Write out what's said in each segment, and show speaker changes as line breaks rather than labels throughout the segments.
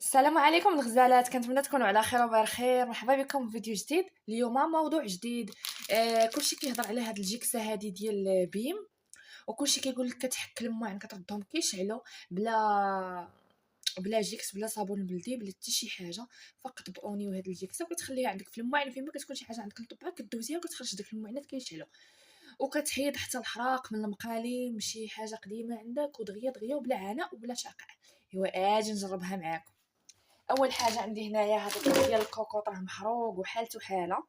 السلام عليكم الغزالات، كنتمنى تكونوا على خير وبخير خير. مرحبا بكم في فيديو جديد. اليوم موضوع جديد. كلشي كيهضر على هاد الجيكسه هادي ديال بيم، وكلشي كيقول لك كتحك الماعن كتردهم كيشعلوا بلا جيكس، بلا صابون بلدي، بلا حتى شي حاجه، فقط باوني. وهاد الجيكسه كتخليها عندك في الماعن، فين ما كتكون شي حاجه عندك مطبعه كدوزيها وكتخرج داك الماعنات كيشعلوا، وكتحيد حتى الحراق من المقاليم، شي حاجه قديمه عندك، ودغيا دغيا وبلا عناء وبلا شقع. ايوا اجي نجربها معاكم. اول حاجه عندي هنايا هذا ديال الكوكوط، راه محروق وحالته حاله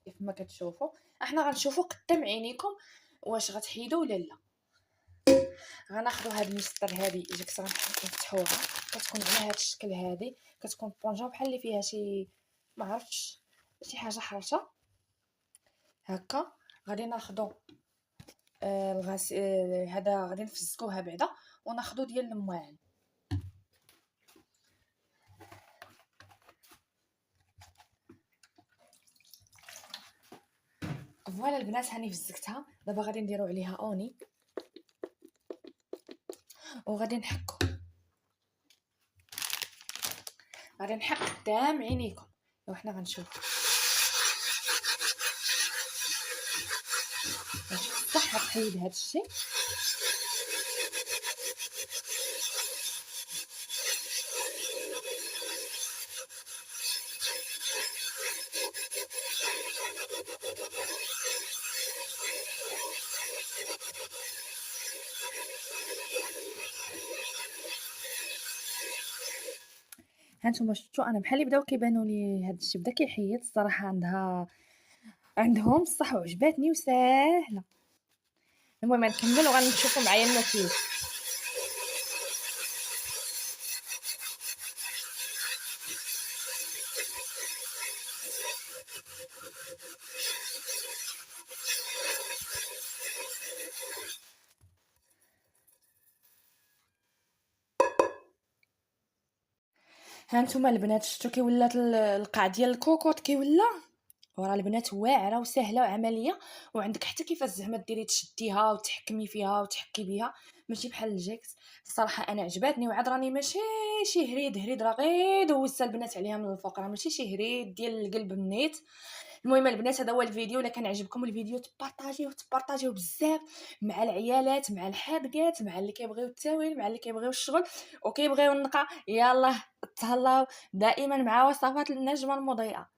كيف ما كتشوفوا. احنا غنشوفوا قدام عينيكم واش غتحيدوا ولا لا. غناخذوا هاد المسطر، هذه جيكس غنفتحوها، كتكون على هاد الشكل. هذه كتكون بونجا بحال اللي فيها شي، ما عرفتش، شي حاجه حرشه هكا. غادي ناخذوا الغاس هذا، غادي نفزكوها بعدا، وناخذوا ديال الماعن. فوالا البنات، هاني فزكتها. دابا غادي نديرو عليها اوني وغادي نحكو، غادي نحك قدام عينيكم وحنا غنشوف واش صح غتحيد هاد الشيء. هانتوما شفتوا انا بحال اللي بداو كيبانوا لي هاد الشيء بدا كيحيد. الصراحه عندهم الصح وعجباتني وساهله. المهم نكمل وغنشوفوا معايا النتيجه. هانتوما البنات شفتوا كي ولات القاع ديال الكوكوط كي ولا، وراه البنات واعره وسهله وعمليه، وعندك حتى كيفاش زعما ديري تشديها وتحكمي فيها وتحكي بها، ماشي بحال الجيكس. الصراحه انا عجباتني، وعاد راني ماشي شي هريد راه غير دوزت البنات عليها من الفوق، راه ماشي شي هريد ديال القلب النيت. المهم البنات، هذا هو الفيديو. الا كان عجبكم الفيديو تبارطاجيوه بزاف مع العيالات، مع الحاذقات، مع اللي كيبغيو التاويل، مع اللي كيبغيو الشغل وكيبغيو النقا. يلا تهلاو دائما مع وصفات النجمه المضيئه.